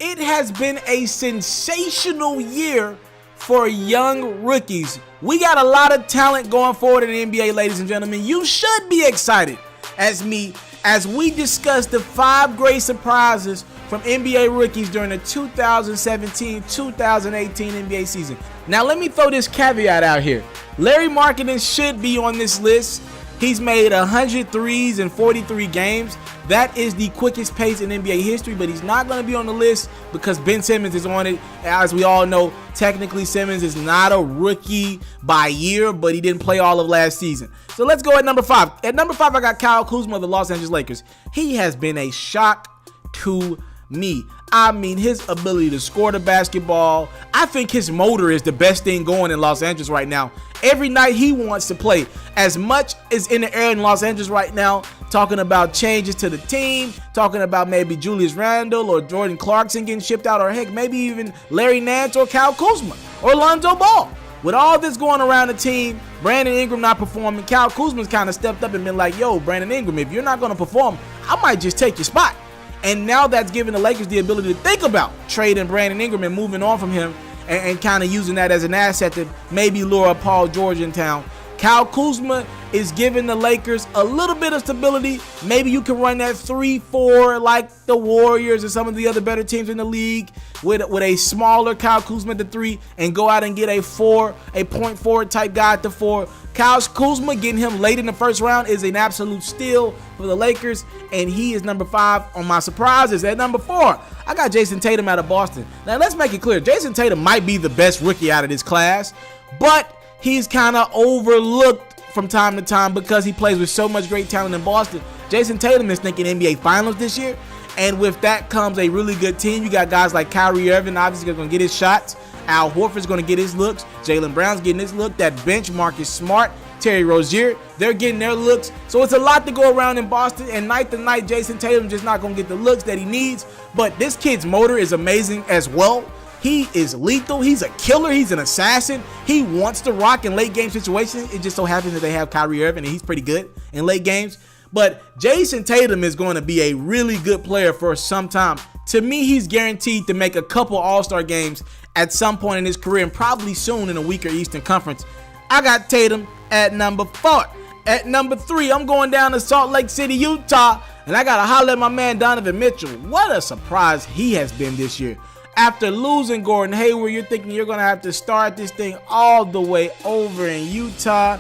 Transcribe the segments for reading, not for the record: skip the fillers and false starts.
It has been a sensational year for young rookies. We got a lot of talent going forward in the NBA, ladies and gentlemen. You should be excited as we discuss the 5 great surprises from NBA rookies during the 2017-2018 NBA season. Now, let me throw this caveat out here. Larry Markkinen should be on this list. He's made 100 threes in 43 games. That is the quickest pace in NBA history, but he's not going to be on the list because Ben Simmons is on it. As we all know, technically Simmons is not a rookie by year, but he didn't play all of last season. So let's go at number 5. At number 5, I got Kyle Kuzma of the Los Angeles Lakers. He has been a shock to me. I mean, his ability to score the basketball. I think his motor is the best thing going in Los Angeles right now. Every night he wants to play. As much as in the air in Los Angeles right now, talking about changes to the team, talking about maybe Julius Randle or Jordan Clarkson getting shipped out, or heck, maybe even Larry Nance or Kyle Kuzma or Lonzo Ball. With all this going around the team, Brandon Ingram not performing, Kyle Kuzma's kind of stepped up and been like, yo, Brandon Ingram, if you're not going to perform, I might just take your spot. And now that's giving the Lakers the ability to think about trading Brandon Ingram and moving on from him and kind of using that as an asset to maybe lure up Paul George in town. Kyle Kuzma is giving the Lakers a little bit of stability. Maybe you can run that 3-4 like the Warriors or some of the other better teams in the league with a smaller Kyle Kuzma at the 3 and go out and get a point forward type guy at the 4. Kyle Kuzma, getting him late in the first round is an absolute steal for the Lakers, and he is number 5 on my surprises. At number 4, I got Jason Tatum out of Boston. Now, let's make it clear. Jason Tatum might be the best rookie out of this class, but he's kind of overlooked from time to time because he plays with so much great talent in Boston. Jason Tatum is thinking NBA Finals this year, and with that comes a really good team. You got guys like Kyrie Irving, obviously going to get his shots. Al Horford's going to get his looks. Jaylen Brown's getting his look. That bench, Marcus Smart, Terry Rozier, they're getting their looks. So it's a lot to go around in Boston, and night to night, Jason Tatum just not going to get the looks that he needs. But this kid's motor is amazing as well. He is lethal. He's a killer. He's an assassin. He wants to rock in late game situations. It just so happens that they have Kyrie Irving, and he's pretty good in late games. But Jason Tatum is going to be a really good player for some time. To me, he's guaranteed to make a couple All-Star games at some point in his career, and probably soon in a weaker Eastern Conference. I got Tatum at number 4. At number 3, I'm going down to Salt Lake City, Utah, and I got to holler at my man Donovan Mitchell. What a surprise he has been this year. After losing Gordon Hayward, you're thinking you're going to have to start this thing all the way over in Utah.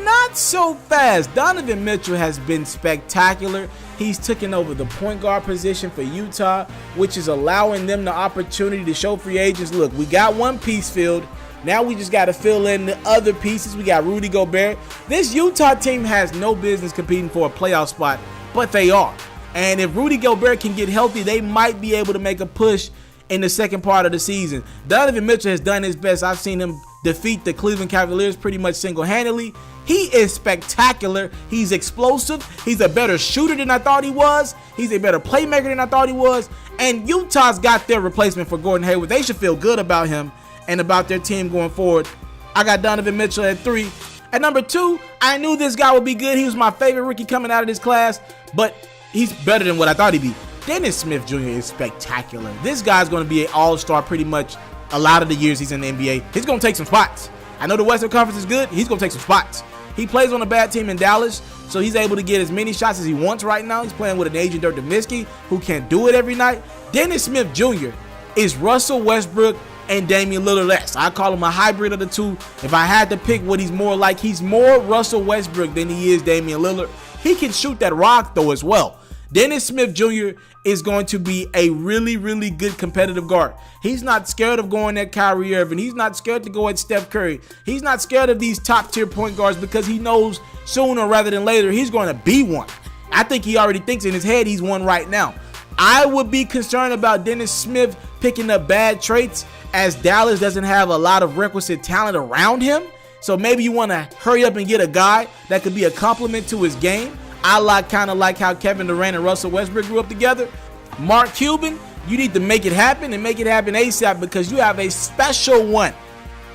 Not so fast. Donovan Mitchell has been spectacular. He's taken over the point guard position for Utah, which is allowing them the opportunity to show free agents, look, we got one piece filled. Now we just got to fill in the other pieces. We got Rudy Gobert. This Utah team has no business competing for a playoff spot, but they are. And if Rudy Gobert can get healthy, they might be able to make a push in the second part of the season. Donovan Mitchell has done his best. I've seen him defeat the Cleveland Cavaliers pretty much single-handedly. He is spectacular. He's explosive. He's a better shooter than I thought he was. He's a better playmaker than I thought he was. And Utah's got their replacement for Gordon Hayward. They should feel good about him and about their team going forward. I got Donovan Mitchell at 3. At number 2, I knew this guy would be good. He was my favorite rookie coming out of this class, but he's better than what I thought he'd be. Dennis Smith Jr. is spectacular. This guy's going to be an all-star pretty much a lot of the years he's in the NBA. He's going to take some spots. I know the Western Conference is good. He's going to take some spots. He plays on a bad team in Dallas, so he's able to get as many shots as he wants right now. He's playing with an aging Dirk Nowitzki who can't do it every night. Dennis Smith Jr. is Russell Westbrook and Damian Lillard. I call him a hybrid of the two. If I had to pick what he's more like, he's more Russell Westbrook than he is Damian Lillard. He can shoot that rock, though, as well. Dennis Smith Jr. is going to be a really, really good competitive guard. He's not scared of going at Kyrie Irving. He's not scared to go at Steph Curry. He's not scared of these top-tier point guards because he knows sooner rather than later he's going to be one. I think he already thinks in his head he's one right now. I would be concerned about Dennis Smith picking up bad traits as Dallas doesn't have a lot of requisite talent around him. So maybe you want to hurry up and get a guy that could be a complement to his game. I kind of like how Kevin Durant and Russell Westbrook grew up together. Mark Cuban, you need to make it happen and make it happen ASAP because you have a special one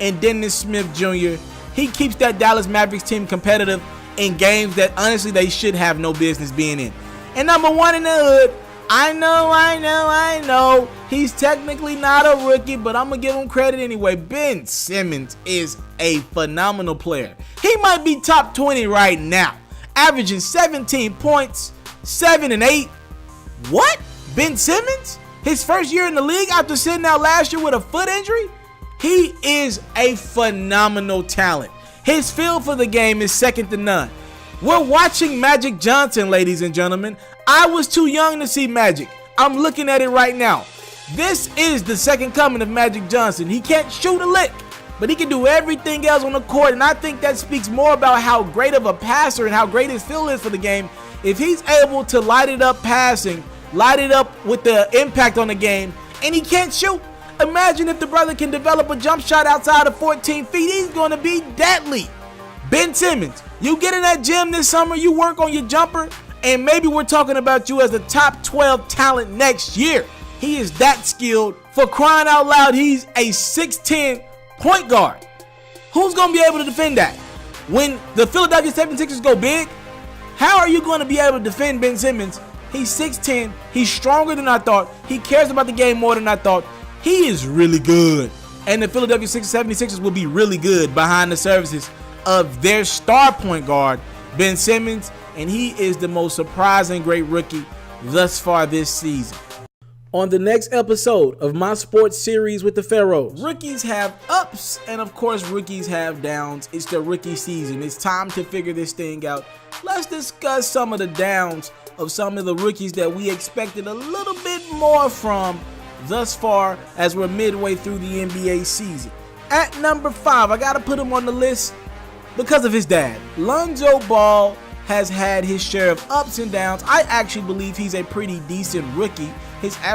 in Dennis Smith Jr. He keeps that Dallas Mavericks team competitive in games that honestly they should have no business being in. And number 1 in the hood, I know. He's technically not a rookie, but I'm going to give him credit anyway. Ben Simmons is a phenomenal player. He might be top 20 right now, averaging 17 points, 7 and 8. What? Ben Simmons? His first year in the league after sitting out last year with a foot injury? He is a phenomenal talent. His feel for the game is second to none. We're watching Magic Johnson, ladies and gentlemen. I was too young to see Magic. I'm looking at it right now. This is the second coming of Magic Johnson. He can't shoot a lick, but he can do everything else on the court, and I think that speaks more about how great of a passer and how great his feel is for the game. If he's able to light it up passing, light it up with the impact on the game, and he can't shoot, imagine if the brother can develop a jump shot outside of 14 feet. He's going to be deadly. Ben Simmons, you get in that gym this summer, you work on your jumper, and maybe we're talking about you as a top 12 talent next year. He is that skilled. For crying out loud, he's a 6'10 point guard. Who's going to be able to defend that? When the Philadelphia 76ers go big, how are you going to be able to defend Ben Simmons? He's 6'10, he's stronger than I thought, he cares about the game more than I thought. He is really good. And the Philadelphia 76ers will be really good behind the services of their star point guard, Ben Simmons, and he is the most surprising great rookie thus far this season. On the next episode of my sports series with the Pharaohs, rookies have ups and of course rookies have downs. It's the rookie season. It's time to figure this thing out. Let's discuss some of the downs of some of the rookies that we expected a little bit more from thus far as we're midway through the NBA season. At number 5, I got to put him on the list because of his dad. Lonzo Ball has had his share of ups and downs. I actually believe he's a pretty decent rookie. His average